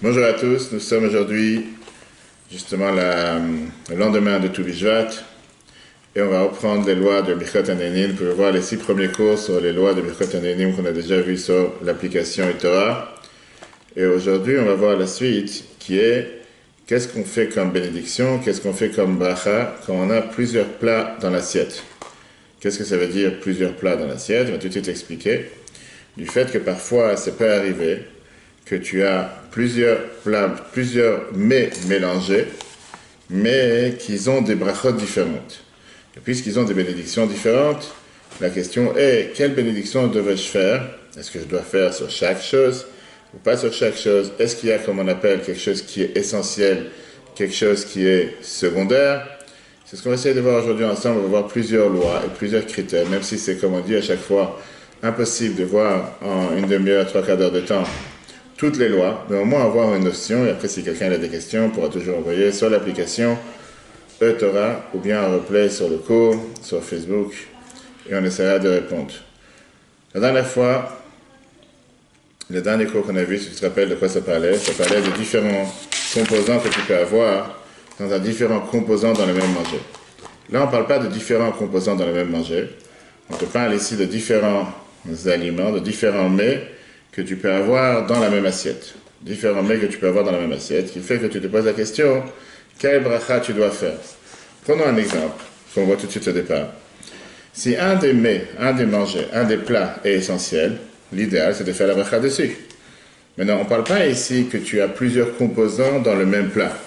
Bonjour à tous, nous sommes aujourd'hui justement le lendemain de Toubishvat et on va reprendre les lois de Birkot Hanenim. Vous pouvez voir les 6 premiers cours sur les lois de Birkot Hanenim qu'on a déjà vu sur l'application Torah. Et aujourd'hui on va voir la suite qui est qu'est-ce qu'on fait comme bénédiction, qu'est-ce qu'on fait comme bracha quand on a plusieurs plats dans l'assiette. Qu'est-ce que ça veut dire plusieurs plats dans l'assiette? On va tout de suite expliquer. Du fait que parfois ça peut arriver que tu as plusieurs plats, plusieurs mets mélangés, mais qu'ils ont des brachot différentes. Et puisqu'ils ont des bénédictions différentes, la question est, quelle bénédiction devrais-je faire? Est-ce que je dois faire sur chaque chose ou pas sur chaque chose? Est-ce qu'il y a, comme on appelle, quelque chose qui est essentiel, quelque chose qui est secondaire? C'est ce qu'on va essayer de voir aujourd'hui ensemble. On va voir plusieurs lois et plusieurs critères, même si c'est, comme on dit à chaque fois, impossible de voir en une demi-heure, 3/4 d'heure de temps, toutes les lois, mais au moins avoir une notion, et après si quelqu'un a des questions, on pourra toujours envoyer sur l'application Torah ou bien un replay sur le cours, sur Facebook, et on essaiera de répondre. La dernière fois, le dernier cours qu'on a vu, si tu te rappelles de quoi ça parlait de différents composants que tu peux avoir dans un différent composant dans le même manger. Là, on ne parle pas de différents composants dans le même manger, on te parle ici de différents aliments, de différents mets, que tu peux avoir dans la même assiette. Différents mets que tu peux avoir dans la même assiette, qui fait que tu te poses la question, quelle bracha tu dois faire? Prenons un exemple, qu'on voit tout de suite au départ. Si un des mets, un des mangers, un des plats est essentiel, l'idéal c'est de faire la bracha dessus. Maintenant, on ne parle pas ici que tu as plusieurs composants dans le même plat.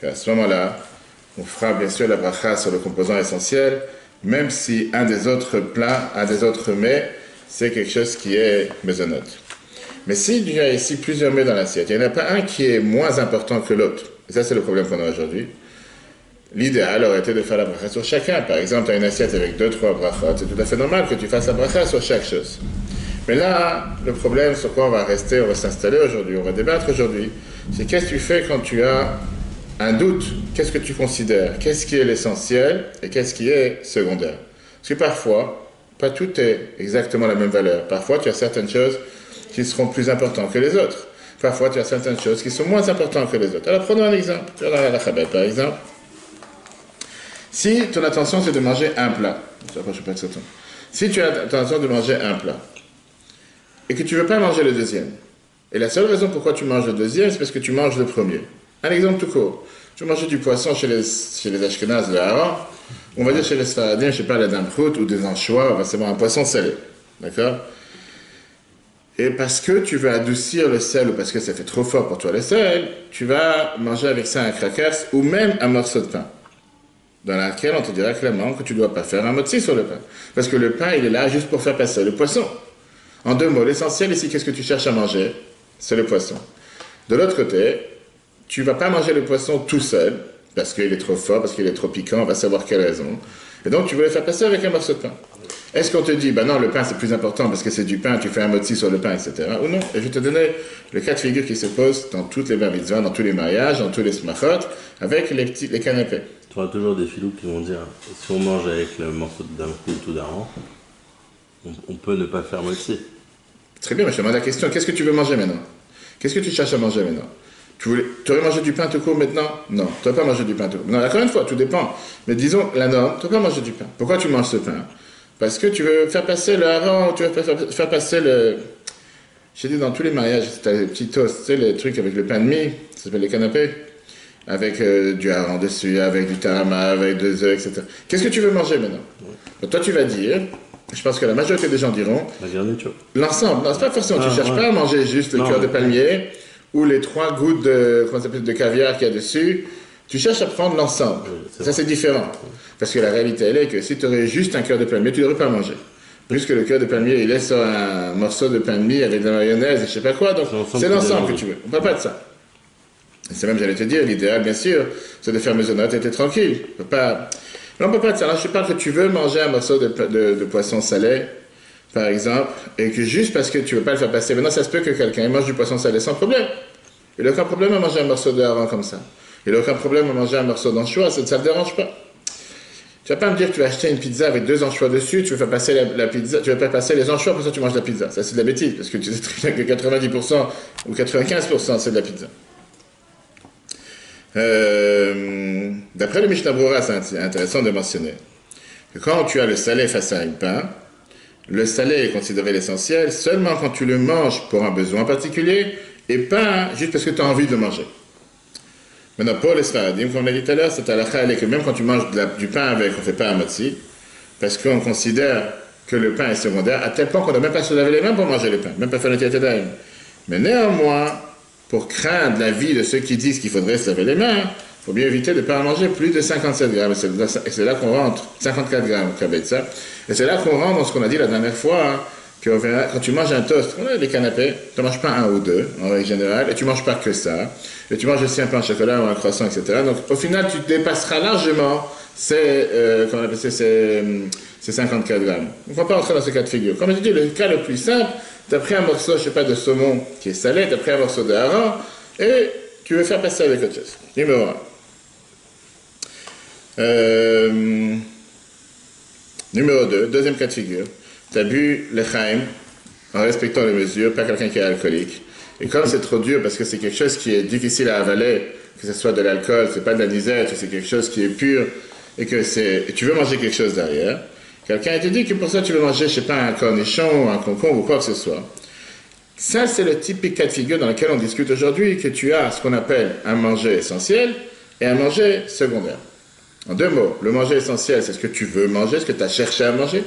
Et à ce moment-là, on fera bien sûr la bracha sur le composant essentiel, même si un des autres plats, un des autres mets, c'est quelque chose qui est mésonote. Mais s'il y a ici plusieurs mets dans l'assiette, il n'y en a pas un qui est moins important que l'autre. Et ça, c'est le problème qu'on a aujourd'hui. L'idéal aurait été de faire la bracha sur chacun. Par exemple, tu as une assiette avec 2-3 brachot, c'est tout à fait normal que tu fasses la bracha sur chaque chose. Mais là, le problème sur quoi on va rester, on va s'installer aujourd'hui, on va débattre aujourd'hui, c'est qu'est-ce que tu fais quand tu as un doute? Qu'est-ce que tu considères? Qu'est-ce qui est l'essentiel et qu'est-ce qui est secondaire? Parce que parfois, pas tout est exactement la même valeur. Parfois, tu as certaines choses qui seront plus importantes que les autres. Parfois, tu as certaines choses qui sont moins importantes que les autres. Alors, prenons un exemple. La chabelle, par exemple. Si ton intention, c'est de manger un plat, si tu as l'intention de manger un plat, et que tu ne veux pas manger le deuxième, et la seule raison pourquoi tu manges le deuxième, c'est parce que tu manges le premier. Un exemple tout court. Tu manges du poisson chez les Ashkenazes, le hareng, on va dire chez les Sfaradim, je ne sais pas, la damprout ou des anchois, c'est un poisson salé. D'accord? Et parce que tu veux adoucir le sel ou parce que ça fait trop fort pour toi le sel, tu vas manger avec ça un crackers ou même un morceau de pain. Dans laquelle on te dira clairement que tu ne dois pas faire un motzi sur le pain. Parce que le pain, il est là juste pour faire passer le poisson. En deux mots, l'essentiel ici, qu'est-ce que tu cherches à manger? C'est le poisson. De l'autre côté, tu ne vas pas manger le poisson tout seul, parce qu'il est trop fort, parce qu'il est trop piquant, on va savoir quelle raison. Et donc, tu veux le faire passer avec un morceau de pain. Est-ce qu'on te dit, non, le pain c'est plus important parce que c'est du pain, tu fais un motzi sur le pain, etc. Ou non? Et je vais te donner le cas de figure qui se pose dans toutes les bar mitzvahs, dans tous les mariages, dans tous les smachot, avec les canapés. Tu auras toujours des filous qui vont dire, si on mange avec le morceau d'un coup ou d'un rang, on peut ne pas faire motzi. Très bien, mais je te demande la question, qu'est-ce que tu veux manger maintenant? Qu'est-ce que tu cherches à manger maintenant? Tu aurais mangé du pain tout court maintenant? Non, tu n'aurais pas mangé du pain tout court. Non, encore une fois, tout dépend. Mais disons, la norme, tu n'aurais pas mangé du pain. Pourquoi tu manges ce pain? Parce que tu veux faire passer le hareng, tu veux faire passer le... J'ai dit dans tous les mariages, tu as les petits toasts, tu sais, les trucs avec le pain de mie, ça s'appelle les canapés, avec du hareng dessus, avec du tarama, avec des œufs, etc. Qu'est-ce que tu veux manger maintenant? Donc, toi, tu vas dire, je pense que la majorité des gens diront, l'ensemble. Non, c'est pas forcément, tu ne cherches pas à manger juste le cœur de palmier ou les 3 gouttes de caviar qu'il y a dessus. Tu cherches à prendre l'ensemble. Ça, c'est différent. Parce que la réalité, elle est que si tu aurais juste un cœur de palmier, tu ne devrais pas manger. Puisque le cœur de palmier, il est sur un morceau de pain de mie avec de la mayonnaise et je ne sais pas quoi. Donc, c'est l'ensemble que tu veux. On ne parle pas de ça. Et c'est même, j'allais te dire, l'idéal, bien sûr, c'est de faire maisonnette et d'être tranquille. On ne peut pas de ça. Là, je parle que tu veux manger un morceau de poisson salé, par exemple, et que juste parce que tu ne veux pas le faire passer, maintenant, ça se peut que quelqu'un mange du poisson salé sans problème. Il n'a aucun problème à manger un morceau de hareng comme ça. Il n'a aucun problème à manger un morceau d'anchois, ça ne le dérange pas. Tu vas pas me dire que tu vas acheter une pizza avec 2 anchois dessus, tu vas faire passer la pizza, tu vas faire passer les anchois, pour ça tu manges la pizza. Ça c'est de la bêtise, parce que tu sais très bien que 90% ou 95% c'est de la pizza. D'après le Mishnah Brura, c'est intéressant de mentionner que quand tu as le salé face à un pain, le salé est considéré l'essentiel seulement quand tu le manges pour un besoin particulier et pas juste parce que tu as envie de le manger. Maintenant, pour les Sfaradim, comme on l'a dit tout à l'heure, cette halakha est que même quand tu manges du pain avec, on ne fait pas un motzi, parce qu'on considère que le pain est secondaire, à tel point qu'on n'a même pas se laver les mains pour manger le pain, même pas faire le tiétédaïm. Mais néanmoins, pour craindre la vie de ceux qui disent qu'il faudrait se laver les mains, il faut bien éviter de ne pas en manger plus de 57 grammes. Et c'est là qu'on rentre, 54 grammes, ça. Et c'est là qu'on rentre dans ce qu'on a dit la dernière fois, hein, que quand tu manges un toast, on a des canapés, tu ne manges pas un ou deux, en règle générale, et tu ne manges pas que ça. Et tu manges aussi un pain au chocolat ou un croissant, etc. Donc au final, tu dépasseras largement ces 54 grammes. On ne va pas rentrer dans ce cas de figure. Comme je dis, le cas le plus simple, tu as pris un morceau, je sais pas, de saumon qui est salé, tu as pris un morceau de hareng, et tu veux faire passer avec autre chose. Numéro 1. Numéro 2, deuxième cas de figure. Tu as bu l'echaim en respectant les mesures, pas quelqu'un qui est alcoolique. Et comme c'est trop dur, parce que c'est quelque chose qui est difficile à avaler, que ce soit de l'alcool, c'est pas de la nisette, c'est quelque chose qui est pur, et que tu veux manger quelque chose derrière, quelqu'un te dit que pour ça tu veux manger, je sais pas, un cornichon, ou un concombre, ou quoi que ce soit. Ça, c'est le typique cas de figure dans lequel on discute aujourd'hui, que tu as ce qu'on appelle un manger essentiel et un manger secondaire. En 2 mots, le manger essentiel, c'est ce que tu veux manger, ce que tu as cherché à manger.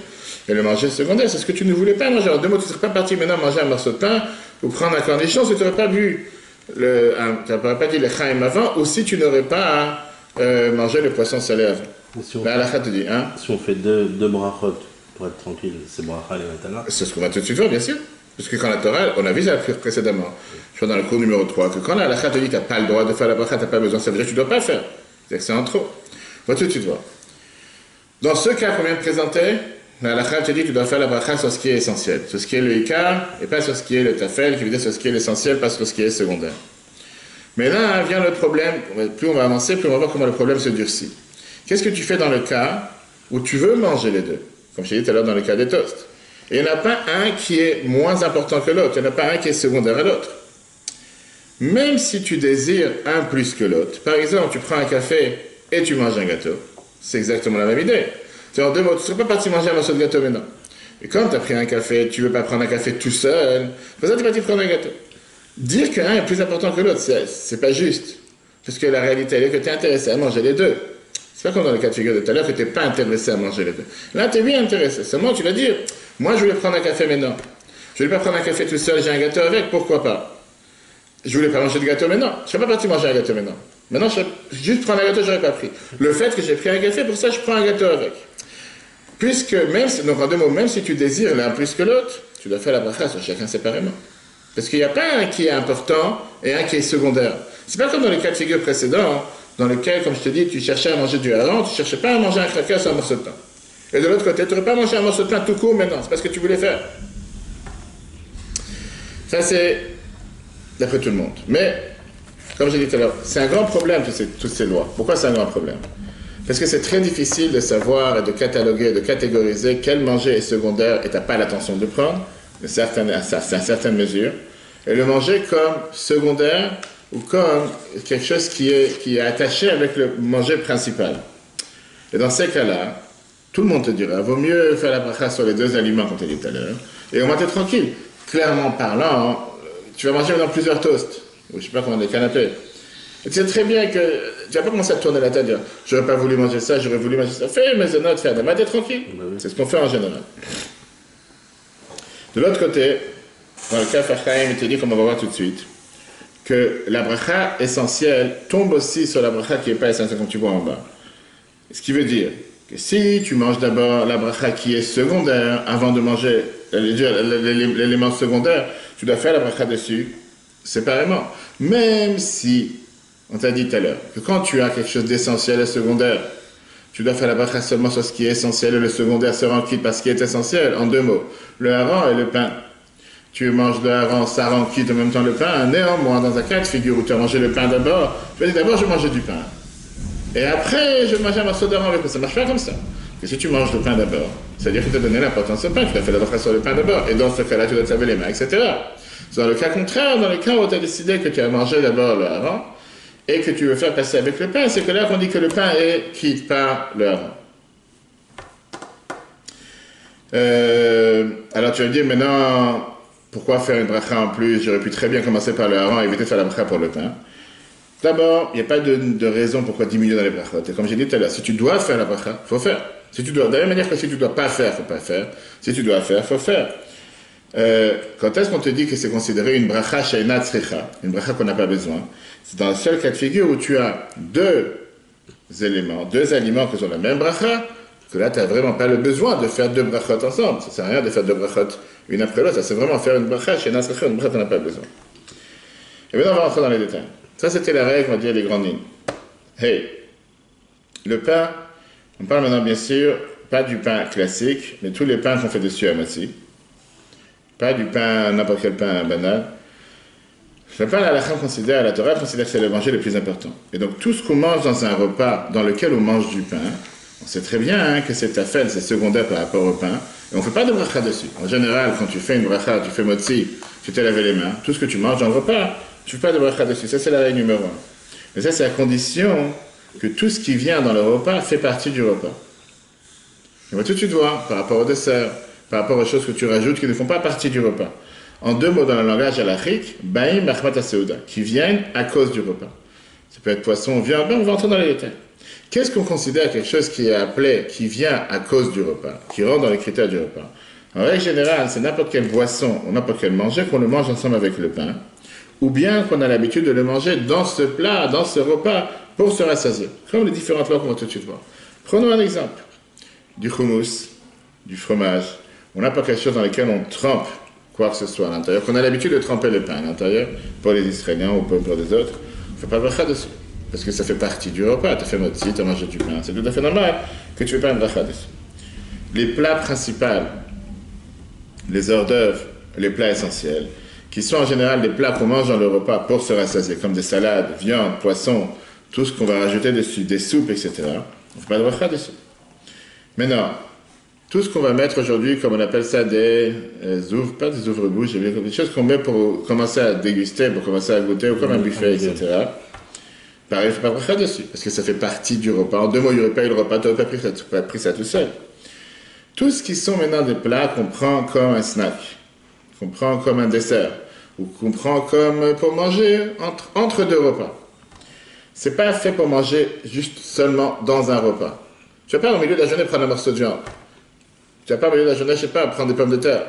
Et le manger secondaire, c'est ce que tu ne voulais pas manger. En 2 mots, tu ne serais pas parti maintenant manger un morceau de pain ou prendre un cornichon si tu n'aurais pas bu tu n'aurais pas dit le chaim avant, ou si tu n'aurais pas mangé le poisson salé avant. Si on, la halakha te dit, hein? Si on fait deux brachot pour être tranquille, c'est bracha et matana. C'est ce qu'on va tout de suite voir, bien sûr. Parce que quand la Torah, on a vu ça précédemment, je suis dans le cours numéro 3, que quand la halakha te dit tu n'as pas le droit de faire la bracha, tu n'as pas besoin, ça veut dire que tu ne dois pas faire. C'est que c'est en trop. On va tout de suite voir. Dans ce cas qu'on vient de présenter, la halakha te dit que tu dois faire la bracha sur ce qui est essentiel, sur ce qui est le ikar, et pas sur ce qui est le tafel, qui veut dire sur ce qui est l'essentiel, pas sur ce qui est secondaire. Mais là vient le problème, plus on va avancer, plus on va voir comment le problème se durcit. Qu'est-ce que tu fais dans le cas où tu veux manger les deux? Comme je t'ai dit tout à l'heure dans le cas des toasts. Et il n'y en a pas un qui est moins important que l'autre, il n'y en a pas un qui est secondaire à l'autre. Même si tu désires un plus que l'autre, par exemple, tu prends un café et tu manges un gâteau, c'est exactement la même idée. En 2 mots, tu ne serais pas parti manger un morceau de gâteau maintenant. Et quand tu as pris un café, tu ne veux pas prendre un café tout seul, pour ça tu es parti prendre un gâteau. Dire qu'un est plus important que l'autre, c'est pas juste. Parce que la réalité, elle est que tu es intéressé à manger les deux. C'est pas comme dans le cas de figure de tout à l'heure que tu n'es pas intéressé à manger les deux. Là, tu es bien intéressé. Seulement, tu vas dire, moi, je voulais prendre un café maintenant. Je voulais pas prendre un café tout seul, j'ai un gâteau avec, pourquoi pas? Je voulais pas manger de gâteau maintenant. Je ne serais pas parti manger un gâteau maintenant. Maintenant, juste prendre un gâteau, je n'aurais pas pris. Le fait que j'ai pris un café, pour ça, je prends un gâteau avec. Puisque, donc en 2 mots, même si tu désires l'un plus que l'autre, tu dois faire la bracha sur chacun séparément. Parce qu'il n'y a pas un qui est important et un qui est secondaire. C'est pas comme dans les cas de figure précédents, dans lequel, comme je te dis, tu cherchais à manger du hareng, tu ne cherchais pas à manger un cracker sur un morceau de pain. Et de l'autre côté, tu n'aurais pas mangé un morceau de pain tout court maintenant, c'est pas ce que tu voulais faire. Ça, c'est d'après tout le monde. Mais, comme j'ai dit tout à l'heure, c'est un grand problème, toutes ces lois. Pourquoi c'est un grand problème? Parce que c'est très difficile de savoir et de cataloguer, de catégoriser quel manger est secondaire et tu n'as pas l'intention de prendre, à certaines mesures, et le manger comme secondaire ou comme quelque chose qui est attaché avec le manger principal. Et dans ces cas-là, tout le monde te dira, vaut mieux faire la bracha sur les 2 aliments, comme tu as dit tout à l'heure, et on va être tranquille. Clairement parlant, tu vas manger dans plusieurs toasts, ou je ne sais pas comment, des canapés. Et tu sais très bien que tu vas pas commencer à tourner la tête, dire j'aurais pas voulu manger ça, j'aurais voulu manger ça. Fais mes notes, fais un t'es tranquille. C'est ce qu'on fait en général. De l'autre côté, dans le cas Fachaim, il te dit, comme on va voir tout de suite, que la bracha essentielle tombe aussi sur la bracha qui n'est pas essentielle, comme tu vois en bas. Ce qui veut dire que si tu manges d'abord la bracha qui est secondaire, avant de manger l'élément secondaire, tu dois faire la bracha dessus séparément. Même si, on t'a dit tout à l'heure, que quand tu as quelque chose d'essentiel et secondaire, tu dois faire la bracha seulement sur ce qui est essentiel et le secondaire se rend quitte par ce qui est essentiel, en 2 mots. Le hareng et le pain. Tu manges le hareng, ça rend quitte en même temps le pain. Néanmoins, dans un cas de figure où tu as mangé le pain d'abord, tu vas dire d'abord je vais manger du pain. Et après, je vais manger un morceau d'argent avec eux. Ça ne marche pas comme ça. Et si tu manges le pain d'abord, c'est-à-dire que tu as donné l'importance au pain, tu as fait la bracha sur le pain d'abord. Et dans ce cas-là, tu dois te laver les mains, etc. Dans le cas contraire, dans le cas où tu as décidé que tu as mangé d'abord le hareng et que tu veux faire passer avec le pain, c'est que là qu'on dit que le pain est quitte par le hareng. Alors tu vas me dire, maintenant, pourquoi faire une bracha en plus? J'aurais pu très bien commencer par le hareng et éviter de faire la bracha pour le pain. D'abord, il n'y a pas de raison pourquoi diminuer dans les brachot. Et comme j'ai dit tout à l'heure, si tu dois faire la bracha, il faut faire. Si tu dois, de la même manière que si tu ne dois pas faire, il ne faut pas faire. Si tu dois faire, il faut faire. Quand est-ce qu'on te dit que c'est considéré une bracha she'ena tzricha, une bracha qu'on n'a pas besoin? C'est dans le seul cas de figure où tu as deux aliments qui ont la même bracha, que là, tu n'as vraiment pas le besoin de faire deux brachot ensemble. Ça ne sert à rien de faire deux brachot une après l'autre. Ça, c'est vraiment faire une bracha she'ena tzricha, une bracha qu'on n'a pas besoin. Et maintenant, on va rentrer dans les détails. Ça, c'était la règle, on va dire, les grandes lignes. Hey, le pain, on parle maintenant, bien sûr, pas du pain classique, mais tous les pains qu'on fait dessus à Matsi. Pas du pain, n'importe quel pain banal. Le pain, la Torah considère que c'est l'évangile le plus important. Et donc, tout ce qu'on mange dans un repas dans lequel on mange du pain, on sait très bien que c'est tafel, c'est secondaire par rapport au pain, et on ne fait pas de bracha dessus. En général, quand tu fais une bracha, tu fais motzi, tu t'es lavé les mains, tout ce que tu manges dans le repas, tu ne fais pas de bracha dessus. Ça, c'est la règle numéro 1. Mais ça, c'est à condition que tout ce qui vient dans le repas fait partie du repas. Et va tout de suite voir, par rapport au dessert, par rapport aux choses que tu rajoutes qui ne font pas partie du repas. En deux mots, dans le langage halachique, baim machmat ha-seuda, qui viennent à cause du repas. Ça peut être poisson, viande, on va entrer dans les détails. Qu'est-ce qu'on considère quelque chose qui est appelé, qui vient à cause du repas, qui rentre dans les critères du repas? En règle générale, c'est n'importe quelle boisson ou n'importe quel manger qu'on le mange ensemble avec le pain, ou bien qu'on a l'habitude de le manger dans ce plat, dans ce repas, pour se rassasier. Comme les différentes lois qu'on va tout de suite voir. Prenons un exemple. Du hummus, du fromage, ou n'importe quelle chose dans laquelle on trempe quoi que ce soit à l'intérieur, qu'on a l'habitude de tremper le pain à l'intérieur, pour les Israéliens ou pour les autres, on ne fait pas de bracha dessus. Parce que ça fait partie du repas. Tu as fait motzi, tu as mangé du pain. C'est tout à fait normal que tu ne fais pas une bracha dessus. Les plats principaux, les hors d'œuvre, les plats essentiels, qui sont en général des plats qu'on mange dans le repas pour se rassasier, comme des salades, viande, poisson, tout ce qu'on va rajouter dessus, des soupes, etc. On ne fait pas de bracha dessus. Maintenant, tout ce qu'on va mettre aujourd'hui, comme on appelle ça des ouvres, pas des ouvre-bouches, des choses qu'on met pour commencer à déguster, pour commencer à goûter, ou comme un buffet, etc. Pareil, il ne faut pas de bracha dessus, parce que ça fait partie du repas. En deux mots, il n'y aurait pas eu le repas, tu n'aurais pas pris ça tout seul. Tout ce qui sont maintenant des plats qu'on prend comme un snack, qu'on prend comme un dessert, ou qu'on prend comme pour manger entre deux repas. C'est pas fait pour manger juste seulement dans un repas. Tu vas pas au milieu de la journée prendre un morceau de viande. Tu vas pas au milieu de la journée, je sais pas, prendre des pommes de terre.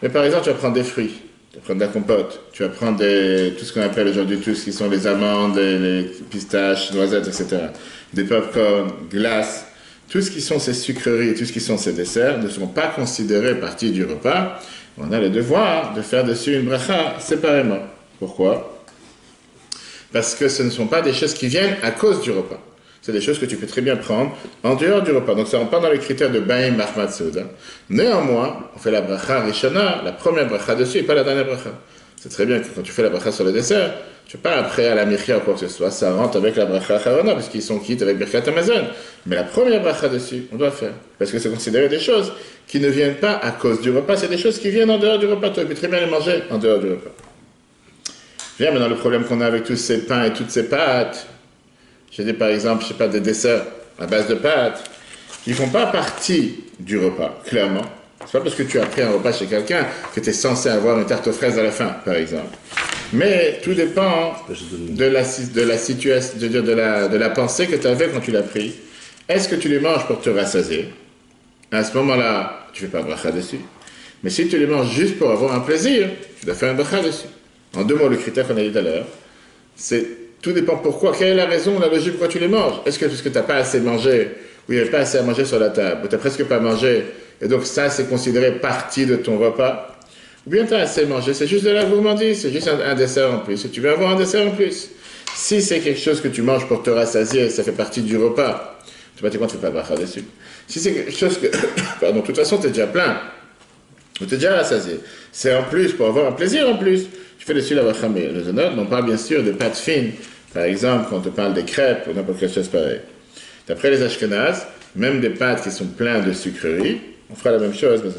Mais par exemple, tu vas prendre des fruits, tu vas prendre de la compote, tu vas prendre tout ce qu'on appelle aujourd'hui, tout ce qui sont les amandes, les pistaches, noisettes, etc. Des pop-corn, glaces. Tout ce qui sont ces sucreries, tout ce qui sont ces desserts ne sont pas considérés partie du repas. On a le devoir de faire dessus une bracha séparément. Pourquoi? Parce que ce ne sont pas des choses qui viennent à cause du repas. C'est des choses que tu peux très bien prendre en dehors du repas. Donc ça ne rentre pas dans les critères de baim machmat seuda. Néanmoins, on fait la bracha rishona, la première bracha dessus et pas la dernière bracha. C'est très bien que quand tu fais la bracha sur le dessert, tu ne fais pas après à la michia ou quoi que ce soit, ça rentre avec la bracha charona, parce qu'ils sont quittes avec Birkat Hamazon. Mais la première bracha dessus, on doit faire. Parce que c'est considéré des choses qui ne viennent pas à cause du repas, c'est des choses qui viennent en dehors du repas. Tu peux très bien les manger en dehors du repas. Viens maintenant le problème qu'on a avec tous ces pains et toutes ces pâtes. J'ai dit par exemple, je sais pas, des desserts à base de pâtes, qui ne font pas partie du repas, clairement. C'est pas parce que tu as pris un repas chez quelqu'un que tu es censé avoir une tarte aux fraises à la fin, par exemple. Mais tout dépend de la situation, de la pensée que tu avais quand tu l'as pris. Est-ce que tu les manges pour te rassasier? À ce moment-là, tu ne fais pas bracha dessus. Mais si tu les manges juste pour avoir un plaisir, tu dois faire un bracha dessus. En deux mots, le critère qu'on a dit tout à l'heure, c'est tout dépend pourquoi, quelle est la raison, la logique pourquoi tu les manges. Est-ce que parce que tu n'as pas assez mangé, ou il n'y avait pas assez à manger sur la table, ou tu n'as presque pas mangé, et donc ça c'est considéré partie de ton repas, ou bien tu as assez mangé, c'est juste de la gourmandise, c'est juste un dessert en plus, et tu veux avoir un dessert en plus. Si c'est quelque chose que tu manges pour te rassasier, ça fait partie du repas, tu ne fais pas bracha dessus. Si c'est quelque chose que, pardon, de toute façon tu es déjà plein, ou tu es déjà rassasié, c'est en plus pour avoir un plaisir en plus, tu fais dessus la bracha. Mais les honneurs, on parle bien sûr de pâtes fines, Par exemple, quand on te parle des crêpes ou n'importe quelle chose pareille. D'après les Ashkénazes, même des pâtes qui sont pleines de sucreries, on fera la même chose, mais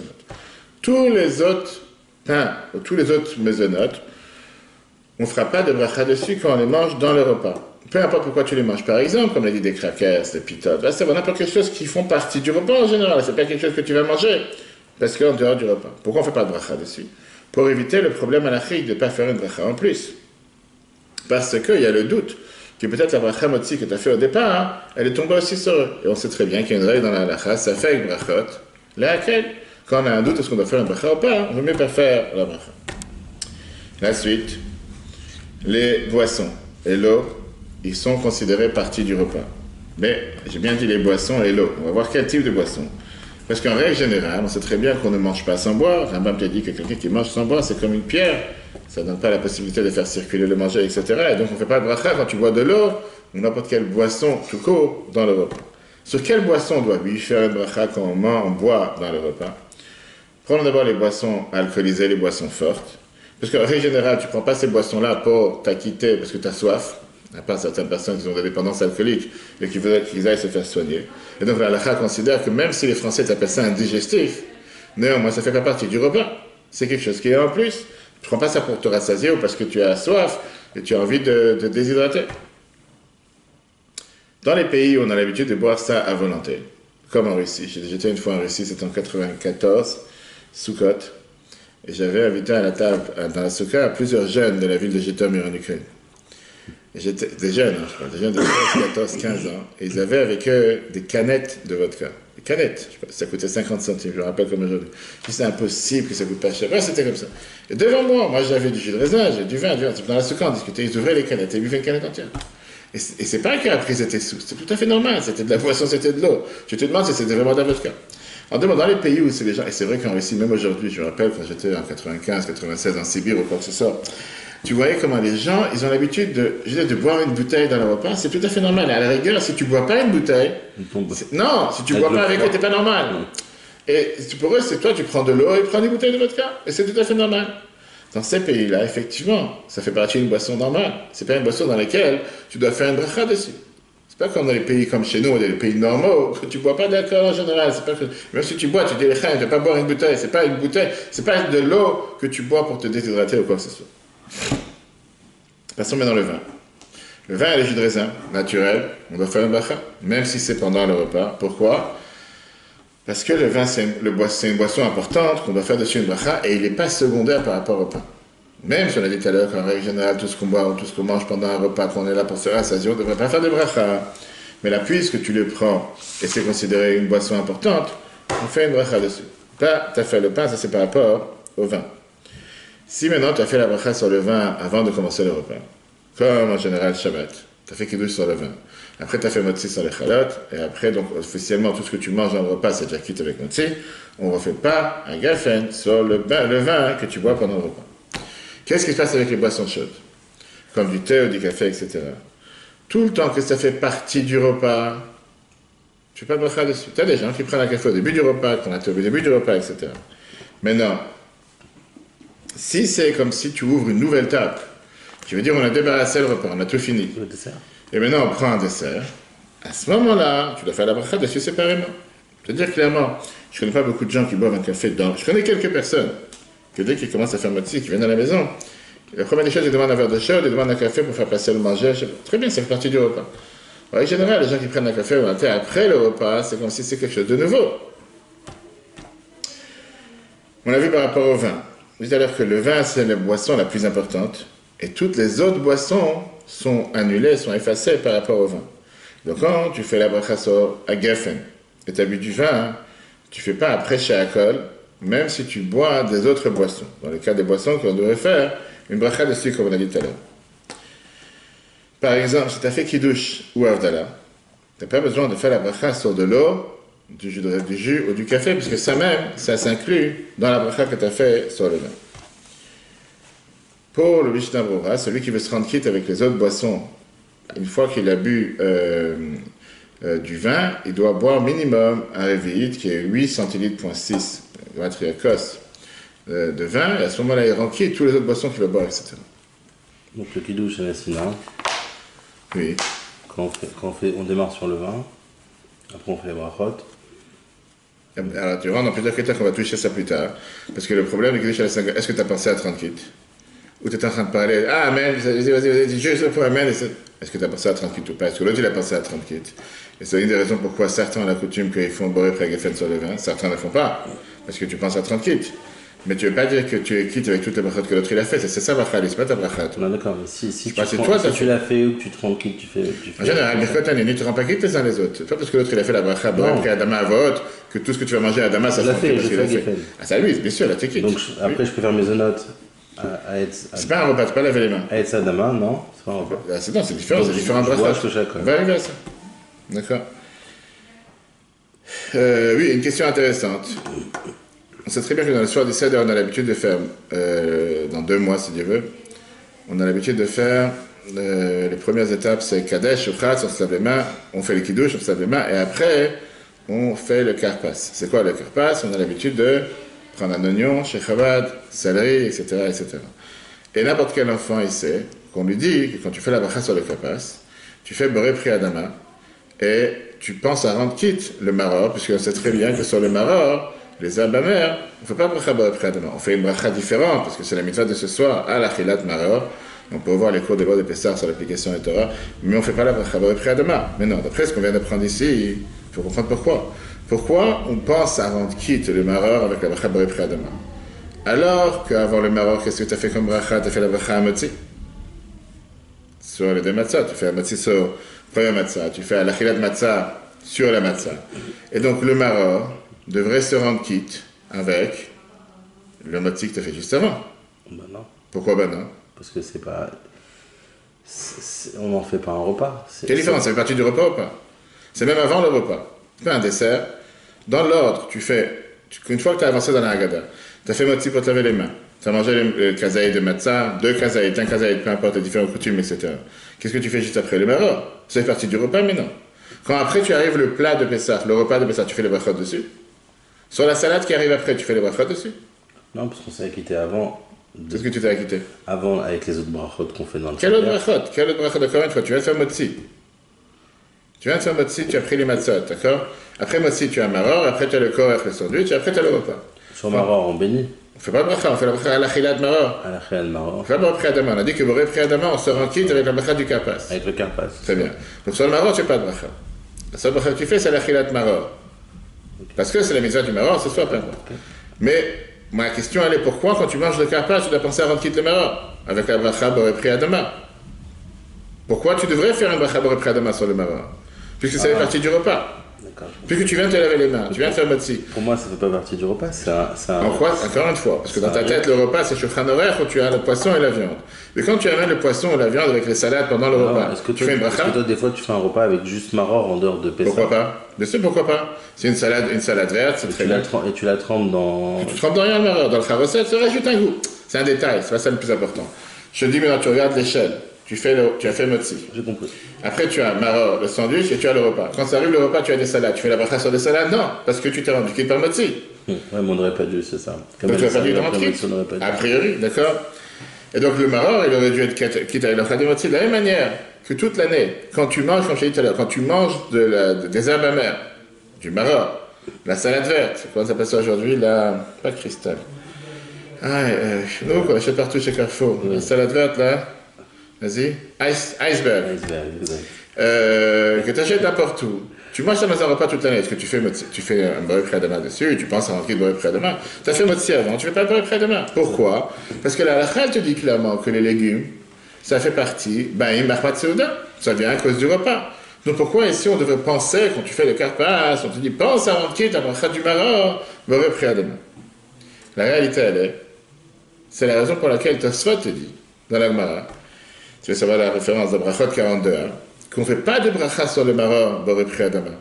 tous les autres pains ou tous les autres mezonot, on ne fera pas de bracha dessus quand on les mange dans le repas. Peu importe pourquoi tu les manges. Par exemple, comme on a dit, des crackers, des pitotes, là, c'est n'importe quelle chose qui font partie du repas en général. C'est pas quelque chose que tu vas manger parce qu'en dehors du repas. Pourquoi on ne fait pas de bracha dessus? Pour éviter le problème à la de ne pas faire une bracha en plus. Parce qu'il y a le doute que peut-être la bracha motzi que tu as fait au départ, elle est tombée aussi sur eux. Et on sait très bien qu'il y a une règle dans la halacha, ça fait avec brachot, laquelle, quand on a un doute est-ce qu'on doit faire une bracha ou pas, on ne veut mieux pas faire la bracha. La suite, les boissons et l'eau, ils sont considérés partie du repas. Mais j'ai bien dit les boissons et l'eau. On va voir quel type de boisson. Parce qu'en règle générale, on sait très bien qu'on ne mange pas sans boire. Rambam te dit que quelqu'un qui mange sans boire, c'est comme une pierre. Ça ne donne pas la possibilité de faire circuler le manger, etc. Et donc on ne fait pas de bracha quand tu bois de l'eau ou n'importe quelle boisson tout court dans le repas. Sur quelle boisson on doit lui faire une bracha quand on boit dans le repas? Prenons d'abord les boissons alcoolisées, les boissons fortes. Parce qu'en règle générale, tu ne prends pas ces boissons-là pour t'acquitter parce que tu as soif. À part certaines personnes qui ont des dépendances alcooliques et qui voudraient qu'ils aillent se faire soigner. Et donc la halakha considère que même si les Français t'appellent ça un digestif, néanmoins ça ne fait pas partie du repas. C'est quelque chose qui est en plus. Tu ne prends pas ça pour te rassasier ou parce que tu as soif et tu as envie de déshydrater. Dans les pays où on a l'habitude de boire ça à volonté, comme en Russie. J'étais une fois en Russie, c'était en 94, Soukot, et j'avais invité à la table, dans la soukha, plusieurs jeunes de la ville de Jitomir en Ukraine. J'étais des jeunes, je crois, des jeunes de 13, 14, 15 ans, et ils avaient avec eux des canettes de vodka. Des canettes, je sais pas, ça coûtait 50 centimes, je me rappelle comme aujourd'hui. Je dis, c'est impossible que ça coûte pas cher. Ouais, c'était comme ça. Et devant moi j'avais du jus de raisin, j'avais du vin. Dans la soukha, on discutait, ils ouvraient les canettes, et ils buvaient une canette entière. Et c'est pas qu'après ils étaient sous, c'était tout à fait normal, c'était de la boisson, c'était de l'eau. Je te demande si c'était vraiment de la vodka. En demandant les pays où c'est les gens, et c'est vrai qu'en Russie, même aujourd'hui, je me rappelle quand j'étais en 95, 96 en Sibérie ou quoi que ce soit, tu voyais comment les gens, ils ont l'habitude de boire une bouteille dans le repas, c'est tout à fait normal. À la rigueur, si tu bois pas une bouteille, non, si tu bois pas avec eux, t'es pas normal. Et pour eux, c'est toi, tu prends de l'eau et prends une bouteille de vodka, et c'est tout à fait normal. Dans ces pays-là, effectivement, ça fait partie d'une boisson normale. C'est pas une boisson dans laquelle tu dois faire une bracha dessus. C'est pas comme dans les pays comme chez nous, dans les pays normaux, que tu bois pas d'alcool en général. C'est pas que... Même si tu bois, tu dis les tu ne vas pas boire une bouteille. C'est pas une bouteille, c'est pas de l'eau que tu bois pour te déshydrater ou quoi que ce soit. Passons maintenant le vin. Le vin et le jus de raisin, naturel, on doit faire une bracha, même si c'est pendant le repas. Pourquoi? Parce que le vin, c'est une boisson importante qu'on doit faire dessus une bracha et il n'est pas secondaire par rapport au pain. Même si on a dit tout à l'heure qu'en règle générale, tout ce qu'on boit ou tout ce qu'on mange pendant un repas, qu'on est là pour se rassasier, on ne devrait pas faire de bracha. Mais là, puisque tu le prends et c'est considéré une boisson importante, on fait une bracha dessus. Là, tu as fait le pain, ça c'est par rapport au vin. Si maintenant tu as fait la bracha sur le vin avant de commencer le repas, comme en général Shabbat, tu as fait kiddush sur le vin, après tu as fait motzi sur les chalot, et après, donc officiellement, tout ce que tu manges dans le repas, c'est déjà cuit avec motzi, on ne refait pas un gafen sur le vin que tu bois pendant le repas. Qu'est-ce qui se passe avec les boissons chaudes? Comme du thé ou du café, etc. Tout le temps que ça fait partie du repas, tu ne fais pas de bracha dessus. Tu as des gens qui prennent un café au début du repas, qu'on a au début du repas, etc. Maintenant, si c'est comme si tu ouvres une nouvelle table, qui veut dire on a débarrassé le repas, on a tout fini. Le dessert. Et maintenant on prend un dessert. À ce moment-là, tu dois faire la bracha dessus séparément. C'est-à-dire clairement, je ne connais pas beaucoup de gens qui boivent un café dedans. Je connais quelques personnes que dès qu'ils commencent à faire motzi, qui viennent à la maison, la première des choses, ils demandent un verre de chaud, ils demandent un café pour faire passer le manger. Très bien, ça fait partie du repas. En général, les gens qui prennent un café ou un thé après le repas, c'est comme si c'est quelque chose de nouveau. On a vu par rapport au vin. Je disais alors que le vin, c'est la boisson la plus importante, et toutes les autres boissons sont annulées, sont effacées par rapport au vin. Donc quand tu fais la bracha sur Agafen, et tu as bu du vin, tu ne fais pas après Sha'akol, même si tu bois des autres boissons. Dans le cas des boissons qu'on devrait faire, une bracha dessus, comme on a dit tout à l'heure. Par exemple, si tu as fait Kiddush ou Avdallah, tu n'as pas besoin de faire la bracha sur de l'eau, du jus ou du café, puisque ça même, ça s'inclut dans la bracha que tu as fait sur le vin. Pour le Mishnah Brura, celui qui veut se rendre quitte avec les autres boissons, une fois qu'il a bu du vin, il doit boire minimum un réveillite qui est 8 centilitres,6 matriakos de vin, et à ce moment-là, il rend quitte tous les autres boissons qu'il va boire, etc. Donc le kiddush et la sina. Oui. Quand on démarre sur le vin, après on fait les brachot. Alors tu rentres dans plusieurs critères qu'on va toucher ça plus tard. Parce que le problème est que est-ce que tu as pensé à 30 kits? Ou tu es en train de parler, ah amen, vas-y, juste pour amen. Est-ce que tu as pensé à 30 kits ou pas? Est-ce que l'autre il a pensé à 30 kits? Et c'est une des raisons pourquoi certains ont la coutume qu'ils font boré pré-geffen sur le vin, certains ne le font pas. Parce que tu penses à 30 kits. Mais tu ne veux pas dire que tu es quitte avec toutes les brachot que l'autre il a fait. C'est ça bracha, c'est pas ta bracha. Non, d'accord, mais si tu l'as fait ou que tu te rends quitte, tu fais. En général, Birkot Haneni, tu ne rends pas quitte les uns les autres. C'est pas parce que l'autre il a fait la bracha, boré pré-adama à vote, que tout ce que tu vas manger à Adama, ça se fait parce qu'il a fait. Ah, ça lui, bien sûr, là, tu es quitte. Donc après, je peux faire mes zonotes à être. C'est pas un repas, tu peux pas laver les mains. À être Adama, non, c'est pas un repas. Non, c'est différent, c'est différent de bracha. On va arriver à ça. D'accord. Oui, une question intéressante. On sait très bien que dans le soir des Seder, on a l'habitude de faire, dans 2 mois si Dieu veut, on a l'habitude de faire, les premières étapes c'est Kadesh, Ukhatz, on se lave les mains, on fait le Kiddush, on se lave les mains, et après, on fait le Karpas. C'est quoi le Karpas? On a l'habitude de prendre un oignon, shechabad, céleri, etc., etc. Et n'importe quel enfant, il sait qu'on lui dit que quand tu fais la bracha sur le Karpas, tu fais Boré Pri Adama, et tu penses à rendre quitte le maror, puisqu'on sait très bien que sur le maror, les herbes amères, on ne fait pas bracha boré pri adama. On fait une bracha différente, parce que c'est la mitzvah de ce soir, à la chilat maror. On peut voir les cours de loi de Pessah sur l'application de Torah, mais on ne fait pas la bracha boré pri adama. Mais non, d'après ce qu'on vient d'apprendre ici, il faut comprendre pourquoi. Pourquoi on pense à rendre quitte le maror avec la bracha boré pri adama? Alors qu'avant le maror, qu'est-ce que tu as fait comme bracha? Tu as fait la bracha à motzi. Sur les 2 matzah, tu fais la motzi sur le premier matzah, tu fais la chilat matzah sur la matzah. Et donc le maror devrait se rendre quitte avec le motzi que tu as fait juste avant. Ben non. Pourquoi ben non? Parce que c'est pas. On n'en fait pas un repas. Quelle différence? Ça fait partie du repas ou pas? C'est même avant le repas. Tu fais un dessert. Dans l'ordre, une fois que tu as avancé dans la Haggadah, tu as fait motzi pour te laver les mains. Tu as mangé le kazaï de matzah, 2 kazaïs, un kazaï, peu importe les différentes coutumes, etc. Qu'est-ce que tu fais juste après le maror? Ça fait partie du repas, mais non. Quand après tu arrives le plat de Pessah, le repas de Pessah, tu fais les brachot dessus. Sur la salade qui arrive après, tu fais les brachot dessus. Non, parce qu'on s'est acquitté avant. Qu'est-ce que tu t'es acquitté? Avant, avec les autres brachot qu'on fait dans le Quel autre brachot? Quel autre brachot? D'accord, une fois, tu viens de faire motzi. Tu viens de faire motzi, tu as pris les matzot, d'accord? Après motzi, tu as maror, après tu as le korech, le sandwich, et après tu as le repas. Sur maror, on bénit. On fait pas de bracha, on fait la bracha à la chilat maror. À la chilat maror. On fait pas boré pri adama. On a dit que boré pri adama, on se rend quitte avec la bracha du karpas. Avec le karpas. Très bien. Donc sur le maror, tu n'as pas de bracha. La seule bracha que tu fais, c'est la chilat maror. Parce que c'est la mitzvah du maror, ce soir, peu importe. Mais ma question, elle est pourquoi, quand tu manges le karpas, tu dois penser à rendre quitte le maror avec la bracha boré pri adama? Pourquoi tu devrais faire une bracha boré pri adama sur le maror? Puisque ça fait partie du repas. Puisque tu viens de te laver les mains, tu viens de faire motzi. Pour moi, ça ne fait pas partie du repas. En quoi? Encore une fois. Parce que dans ta tête, le repas, c'est shulchan horaire où tu as le poisson et la viande. Mais quand tu amènes le poisson ou la viande avec les salades pendant le repas, tu fais une bracha? Est-ce que toi, des fois, tu fais un repas avec juste maror en dehors de Pessah? Pourquoi pas? Bien sûr, pourquoi pas? C'est une salade verte, c'est très bien. Et tu la trempes dans... Tu trempes dans rien le maror. Dans le charoset, ça rajoute un goût. C'est un détail, c'est pas ça le plus important. Je te dis, maintenant, tu regardes l'échelle. Tu as fait motzi. J'ai compris. Après, tu as maror, le sandwich, et tu as le repas. Quand ça arrive le repas, tu as des salades. Tu fais la bracha sur des salades? Non, parce que tu t'es rendu quitte par motzi. Ouais, mais on n'aurait pas dû, c'est ça. Donc tu n'aurais pas dû te rendre quitte? A priori, d'accord? Et donc le maror, il aurait dû être quitte avec la bracha de motzi de la même manière que toute l'année. Quand tu manges, comme je t'ai dit tout à l'heure, quand tu manges des herbes amères, du maror, la salade verte, comment ça s'appelle ça aujourd'hui? Pas cristal. Nous, quoi, achète partout chez Carrefour. La salade verte, là. Vas-y. Iceberg. Que tu achètes n'importe où. Tu manges ça dans un repas toute l'année. Est-ce que tu fais un boré pri adama dessus? Tu penses à rentrer de boré pri adama? Tu as fait motzi avant, tu fais pas le boré pri adama. Pourquoi? Parce que la halakha te dit clairement que les légumes, ça fait partie, ça vient à cause du repas. Donc pourquoi ici on devrait penser, quand tu fais le karpas, on te dit pense à rentrer ta bracha du maror, boré pri adama? La réalité, elle est, c'est la raison pour laquelle Tosfot te dit, dans la Gemara, tu veux savoir la référence de Brachot 42, qu'on ne fait pas de bracha sur le maror, boré pri adama.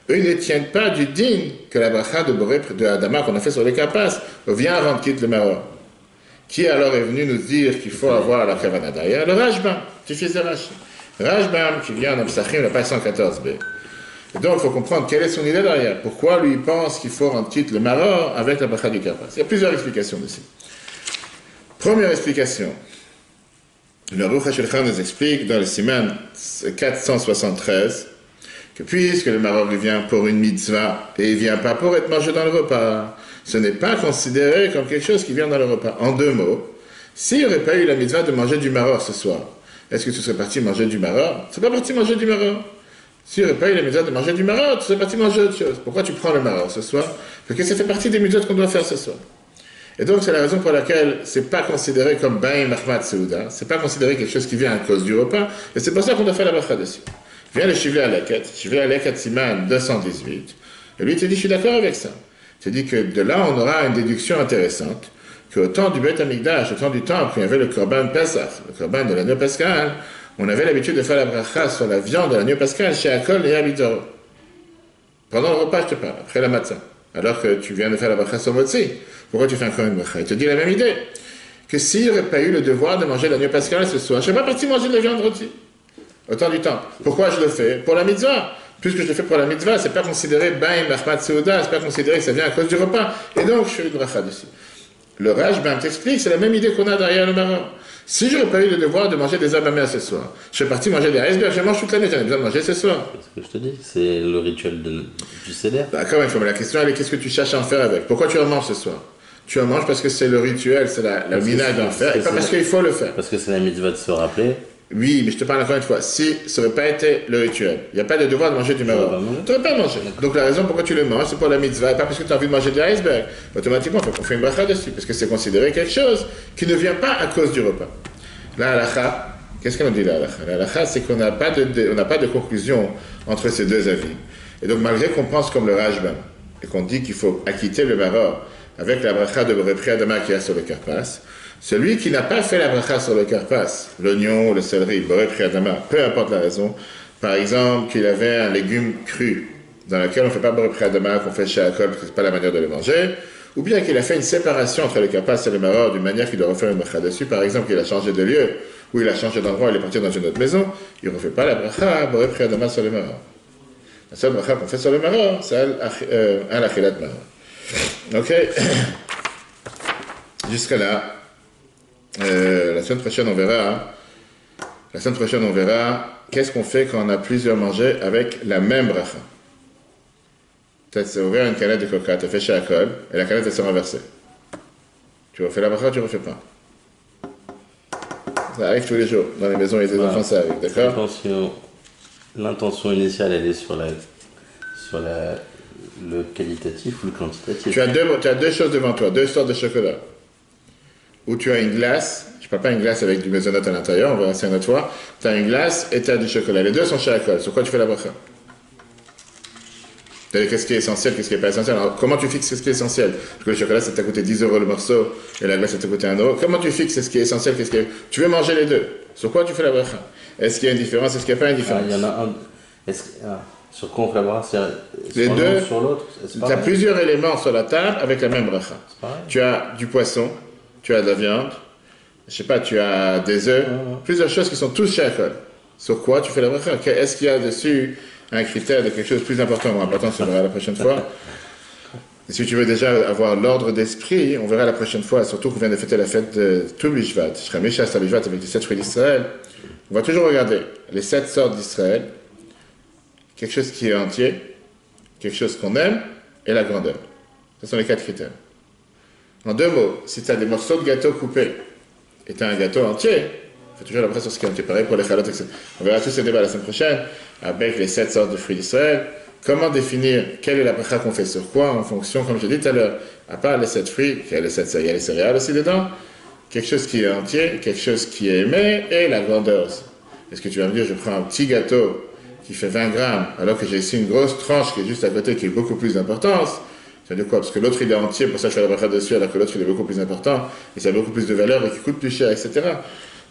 Eux, ils ne tiennent pas du digne que la bracha de Adama qu'on a fait sur les kapas, vient rendre quitte le maror. Qui alors est venu nous dire qu'il faut avoir la kavana derrière? Le Rashbam, tu fais ça Rashbam, qui vient dans Psachim, la page 114b. Et donc, il faut comprendre quelle est son idée derrière. Pourquoi lui, il pense qu'il faut rendre quitte le maror avec la bracha du kapas? Il y a plusieurs explications dessus. Première explication. Le Aruch HaShulchan nous explique dans le Siman 473 que puisque le maror vient pour une mitzvah et il ne vient pas pour être mangé dans le repas, ce n'est pas considéré comme quelque chose qui vient dans le repas. En deux mots, s'il n'y aurait pas eu la mitzvah de manger du maror ce soir, est-ce que tu serais parti manger du maror? Tu ne serais pas parti manger du maror. S'il n'y aurait pas eu la mitzvah de manger du maror, tu serais parti manger autre chose. Pourquoi tu prends le maror ce soir? Parce que ça fait partie des mitzvahs qu'on doit faire ce soir. Et donc, c'est la raison pour laquelle c'est pas considéré comme Bain Mahmad Seuda, c'est pas considéré quelque chose qui vient à cause du repas, et c'est pour ça qu'on doit faire la bracha dessus. Viens le Shivlei Aleket Siman 218, et lui, il te dit, je suis d'accord avec ça. Il te dit que de là, on aura une déduction intéressante, qu'au temps du Beth Amikdash, au temps du temple, quand il y avait le Korban Pesach, le Korban de l'agneau pascal, on avait l'habitude de faire la bracha sur la viande de l'agneau pascal chez Akol et Abidor. Pendant le repas, je te parle, après la matzah. Alors que tu viens de faire la bracha sur Motzi. Pourquoi tu fais encore une bracha? Il te dit la même idée. Que s'il n'y aurait pas eu le devoir de manger l'agneau pascal ce soir, je ne serais pas parti manger de la viande rôtie. Au temps du temps. Pourquoi je le fais? Pour la mitzvah. Puisque je le fais pour la mitzvah, c'est pas considéré Bain Mahmad Seuda, c'est pas considéré que ça vient à cause du repas. Et donc, je fais une bracha dessus. Le Rashbam t'explique, c'est la même idée qu'on a derrière le maror. Si je n'aurais pas eu le devoir de manger des herbes amères ce soir, je serais parti manger des icebergs, je mange toute l'année, j'en ai besoin de manger ce soir. C'est ce que je te dis, c'est le rituel du Seder. D'accord, mais la question elle est qu'est-ce que tu cherches à en faire avec? Pourquoi tu en manges ce soir? Tu en manges parce que c'est le rituel, c'est la mina d'en faire, et pas parce qu'il faut le faire. Parce que c'est la mitzvah de se rappeler. Oui, mais je te parle encore une fois, si ça n'aurait pas été le rituel, il n'y a pas de devoir de manger du maror, tu n'aurais pas mangé. Donc la raison pourquoi tu le manges, c'est pour la mitzvah, et pas parce que tu as envie de manger des icebergs. Automatiquement, on fait une bracha dessus, parce que c'est considéré quelque chose qui ne vient pas à cause du repas. La halakha, qu'est-ce qu'on dit la halakha? La halakha, c'est qu'on n'a pas de conclusion entre ces deux avis. Et donc malgré qu'on pense comme le Rashbam, et qu'on dit qu'il faut acquitter le maror avec la bracha de Boré Pri Adama qui est sur le karpas, celui qui n'a pas fait la bracha sur le karpas, l'oignon, le céleri, Boré Pri Adama, peu importe la raison, par exemple qu'il avait un légume cru, dans lequel on ne fait pas Boré Pri Adama, qu'on fait chez Akol, parce que ce n'est pas la manière de le manger, ou bien qu'il a fait une séparation entre le karpas et le maror d'une manière qu'il doit refaire une bracha dessus, par exemple qu'il a changé de lieu, ou il a changé d'endroit, il est parti dans une autre maison, il ne refait pas la bracha, Boré Pri Adama sur le maror. La seule bracha qu'on fait sur le maror, c'est un achilat maror. Ok. Jusqu'à là, la semaine prochaine on verra. La semaine prochaine on verra qu'est-ce qu'on fait quand on a plusieurs mangés avec la même bracha. Peut-être c'est ouvert une canette de coca, tu fais chez Akol, et la canette elle s'est renversée. Tu refais la bracha, tu ne refais pas. Ça arrive tous les jours. Dans les maisons et les enfants, ça arrive, d'accord? L'intention initiale, elle est sur le qualitatif ou le quantitatif. Tu as deux choses devant toi, deux sortes de chocolat. Ou tu as une glace, je ne parle pas une glace avec du maisonnette à l'intérieur, on va rester une autre fois. Tu as une glace et tu as du chocolat. Les deux sont chez Akol. Sur quoi tu fais la bracha? Qu'est-ce qui est essentiel, qu'est-ce qui n'est pas essentiel? Alors, comment tu fixes ce qui est essentiel? Parce que le chocolat, ça t'a coûté 10 € le morceau, et la glace, ça t'a coûté 1 €. Comment tu fixes ce qui est essentiel, qu'est-ce qui est... Tu veux manger les deux. Sur quoi tu fais la bracha? Est-ce qu'il y a une différence, est-ce qu'il n'y a pas une différence? Il y en a un... Sur quoi on fait la bracha? Les deux, l'un ou sur l'autre? tu as plusieurs éléments sur la table avec la même bracha. Tu as du poisson, tu as de la viande, je sais pas, tu as des œufs, plusieurs choses qui sont tous chez Akol. Sur quoi tu fais la bracha? Est-ce qu'il y a dessus un critère de quelque chose de plus important ou moins important? On verra la prochaine fois. Et si tu veux déjà avoir l'ordre d'esprit, on verra la prochaine fois, surtout qu'on vient de fêter la fête de Tu Bishvat. Je serai Meshach Bishvat avec les 7 fruits d'Israël. On va toujours regarder les 7 sortes d'Israël, quelque chose qui est entier, quelque chose qu'on aime, et la grandeur. Ce sont les 4 critères. En deux mots, si tu as des morceaux de gâteau coupés, et tu as un gâteau entier, fais toujours la bracha sur ce qui est entier. Pareil pour les chalotes, etc. On verra tous ces débats la semaine prochaine, avec les 7 sortes de fruits d'Israël. Comment définir quelle est la bracha qu'on fait sur quoi, en fonction, comme je l'ai dit tout à l'heure, à part les 7 fruits, il y a les céréales aussi dedans, quelque chose qui est entier, quelque chose qui est aimé, et la grandeur aussi. Est-ce que tu vas me dire, je prends un petit gâteau qui fait 20 grammes, alors que j'ai ici une grosse tranche qui est juste à côté, qui est beaucoup plus d'importance? Ça veut dire quoi? Parce que l'autre il est entier, pour ça je fais la bracha dessus, alors que l'autre il est beaucoup plus important, et ça a beaucoup plus de valeur, et qui coûte plus cher, etc.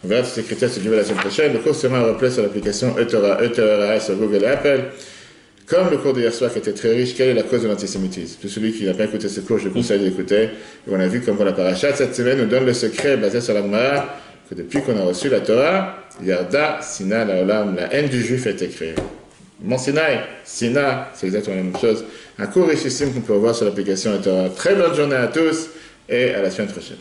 On verra tous ces critères se la semaine prochaine. Le cours sera un replay sur l'application ETERA sur Google et Apple. Comme le cours d'hier soir qui était très riche, quelle est la cause de l'antisémitisme? Tout celui qui n'a pas écouté ce cours, je le conseille d'écouter. Et on a vu comme pour la paracha, cette semaine nous donne le secret basé sur la Gemara, que depuis qu'on a reçu la Torah, Yarda, Sina, Laolam, la haine du juif a été créée. Mon Sinaï, Sina, c'est exactement la même chose. Un cours richissime qu'on peut voir sur l'application ETERA. Très bonne journée à tous et à la semaine prochaine.